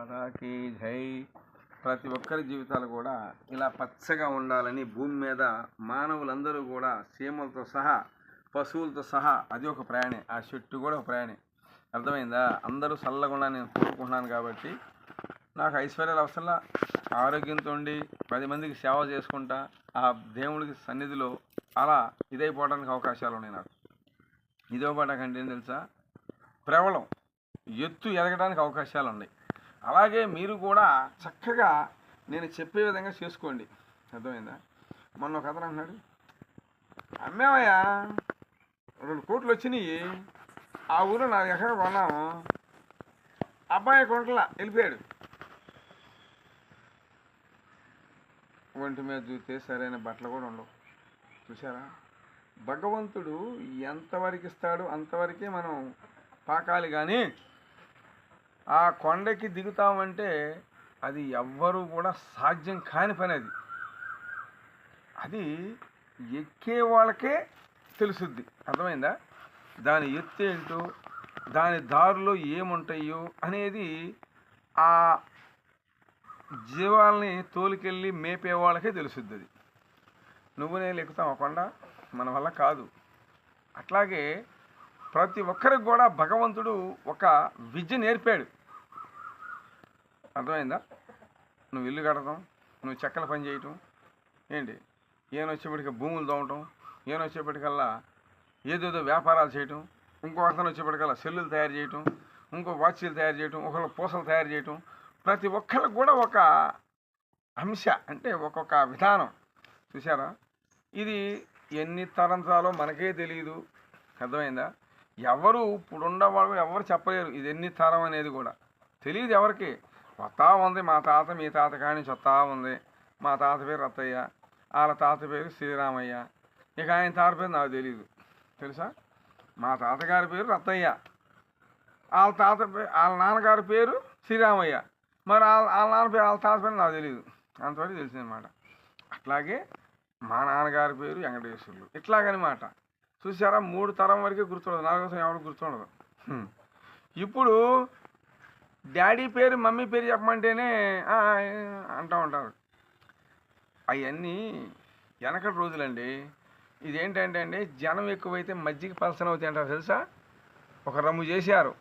మాతాకి జై. ప్రతి ఒక్కరి జీవితాలు కూడా ఇలా పచ్చగా ఉండాలని భూమి మీద మానవులందరూ కూడా చీమలతో సహా పశువులతో సహా అది ఒక ప్రాణి, ఆ చెట్టు కూడా ఒక ప్రాణి. అర్థమైందా? అందరూ చల్లగా ఉండాలని నేను కోరుకుంటున్నాను. కాబట్టి నాకు ఐశ్వర్యాలు అవసరంలా, ఆరోగ్యంతో ఉండి 10 మందికి సేవ చేసుకుంటా ఆ దేవుడికి సన్నిధిలో అలా ఇదైపోవడానికి అవకాశాలు ఉన్నాయి. నాకు ఇదో పాట కంటే ఏం తెలుసా, ప్రబలం ఎత్తు ఎదగడానికి అవకాశాలు ఉన్నాయి. అలాగే మీరు కూడా చక్కగా నేను చెప్పే విధంగా చేసుకోండి. అర్థమైందా? మొన్న ఒక అతను అన్నాడు, అమ్మేమయ్యా 2 కోట్లు వచ్చినాయి, ఆ ఊరు 4 ఎకరాలు కొన్నాము, అబ్బాయి కొంటలా వెళ్ళిపోయాడు. ఒంటి మీద చూస్తే సరైన బట్టలు కూడా ఉండవు. చూసారా? భగవంతుడు ఎంతవరకు ఇస్తాడో అంతవరకే మనం పాకాలి. కానీ ఆ కొండకి దిగుతామంటే అది ఎవ్వరూ కూడా సాధ్యం కాని పని. అది ఎక్కే వాళ్ళకే తెలుసుద్ది. అర్థమైందా? దాని ఎత్తు ఏంటో, దాని దారిలో ఏముంటాయో అనేది ఆ జీవాల్ని తోలుకెళ్ళి మేపే వాళ్ళకే తెలుసుద్ది. అది నువ్వు నేను ఎక్కుతాం ఆ కొండ, మన వల్ల కాదు. అట్లాగే ప్రతి ఒక్కరికి కూడా భగవంతుడు ఒక విద్య నేర్పాడు. అర్థమైందా? నువ్వు ఇల్లు కడతాం, నువ్వు చెక్కల పని చేయటం ఏంటి, ఏనొచ్చేపటికి భూములు తవ్వటం, ఏనొచ్చేపటికల్లా ఏదేదో వ్యాపారాలు చేయటం, ఇంకో అతను వచ్చేపటికల్లా సెల్లులు తయారు చేయటం, ఇంకో వాచీలు తయారు చేయటం, ఒకళ్ళు పూసలు తయారు చేయటం. ప్రతి ఒక్కరికి కూడా ఒక అంశ అంటే ఒక్కొక్క విధానం. చూసారా? ఇది ఎన్ని తరంతాలో మనకే తెలియదు. అర్థమైందా? ఎవరు ఇప్పుడున్న వాళ్ళు ఎవరు చెప్పలేరు ఇది ఎన్ని తరం అనేది కూడా తెలియదు ఎవరికి. వస్తా ఉంది, మా తాత మీ తాత కాడి నుంచి వస్తా ఉంది. మా తాత పేరు రత్తయ్య, వాళ్ళ తాత పేరు శ్రీరామయ్య, ఇక ఆయన తాత పేరు నాకు తెలియదు. తెలుసా? మా తాతగారి పేరు రత్తయ్య, వాళ్ళ నాన్నగారి పేరు శ్రీరామయ్య, మరి వాళ్ళ తాత పేరు నాకు తెలియదు. అంతవరకు తెలిసిందనమాట. అట్లాగే మా నాన్నగారి పేరు వెంకటేశ్వర్లు, ఇట్లాగనమాట. చూసారా? 3 తరం వరకే గుర్తుండదు, 4వ తరం ఎవరికి గుర్తుండదు. ఇప్పుడు డాడీ పేరు మమ్మీ పేరు చెప్పమంటేనే అంటూ ఉంటారు. అవన్నీ వెనకటి రోజులండి. ఇదేంటంటే అండి, జనం ఎక్కువైతే మజ్జిగ పలసన అవుతాయి అంటారు. తెలుసా? ఒక రమ్ము చేశారు,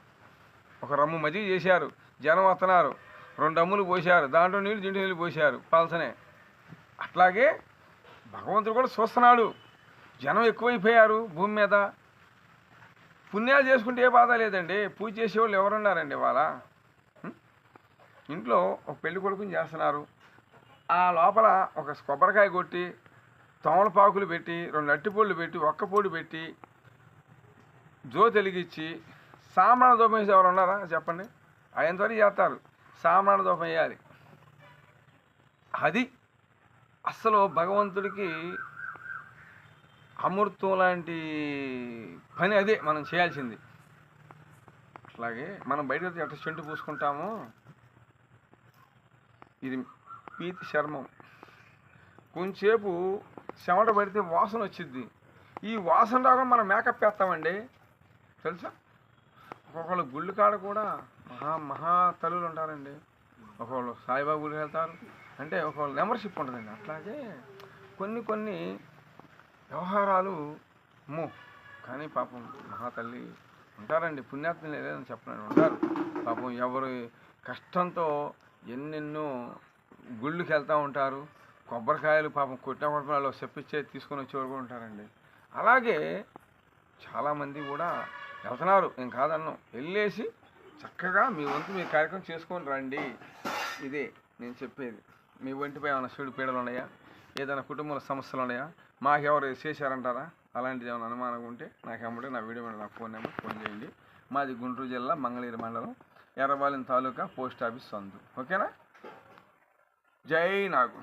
ఒక రమ్ము మజ్జిగ చేశారు, జనం వస్తున్నారు, 2 అమ్ములు పోశారు, దాంట్లో నీళ్ళు దిండు నీళ్ళు పోశారు, పలసనే. అట్లాగే భగవంతుడు కూడా చూస్తున్నాడు. జనం ఎక్కువైపోయారు భూమి మీద. పుణ్యాలు చేసుకుంటే ఏ బాధ లేదండి. పూజ చేసేవాళ్ళు ఎవరున్నారండి ఇవాళ? ఇంట్లో ఒక పెళ్లి కొడుకుని చేస్తున్నారు, ఆ లోపల ఒక కొబ్బరికాయ కొట్టి, తమలపాకులు పెట్టి, 2 అట్టిపొళ్ళు పెట్టి, ఒక్క పొడి పెట్టి, జ్యోతి వెలిగించి సాంబ్రాణ దూపం వేసి ఎవరు ఉన్నారా చెప్పండి? అయ్యేంతవరకు చేస్తారు. సాంబ్రాణ దూపం వేయాలి. అది అస్సలు భగవంతుడికి అమృతం లాంటి పని. అదే మనం చేయాల్సింది. అట్లాగే మనం బయట ఎట్లా చెంటు పూసుకుంటామో, ఇది పీతి చర్మం. కొంచెంసేపు చెమట పడితే వాసన వచ్చింది. ఈ వాసన రాగా మనం మేకప్ వేస్తామండి. తెలుసా? ఒక్కొక్కళ్ళు గుళ్ళు కాడ కూడా మహా తల్లులు ఉంటారండి. ఒకళ్ళు సాయిబాబా గుడికి వెళ్తారు, అంటే ఒకళ్ళు మెంబర్షిప్ ఉంటుందండి. అట్లాగే కొన్ని వ్యవహారాలు కానీ పాపం మహాతల్లి ఉంటారండి, పుణ్యాత్మలు లేదని చెప్పలేను, ఉంటారు పాపం. ఎవరు కష్టంతో ఎన్నెన్నో గుళ్ళకి వెళ్తూ ఉంటారు. కొబ్బరికాయలు పాపం కొట్టిన చెప్పించే తీసుకొని వచ్చేవారు కూడా ఉంటారండి. అలాగే చాలామంది కూడా వెళ్తున్నారు, నేను కాదన్నాం. వెళ్ళేసి చక్కగా మీ వంతు మీ కార్యక్రమం చేసుకొని రండి. ఇదే నేను చెప్పేది. మీ ఒంటిపై ఏమైనా చెడు పీడలు ఉన్నాయా, ఏదైనా కుటుంబంలో సమస్యలు ఉన్నాయా, మాకెవరు చేశారంటారా? అలాంటిది ఏమైనా అనుమానం ఉంటే నాకు ఎమ్మటే నా వీడియో మీద నా ఫోన్ నెంబర్ ఫోన్ చేయండి. మాది గుంటూరు జిల్లా మంగళగిరి మండలం ఎర్రబాలెం తాలూకా పోస్ట్ ఆఫీస్ సందు. ఓకేనా? జై నాగు.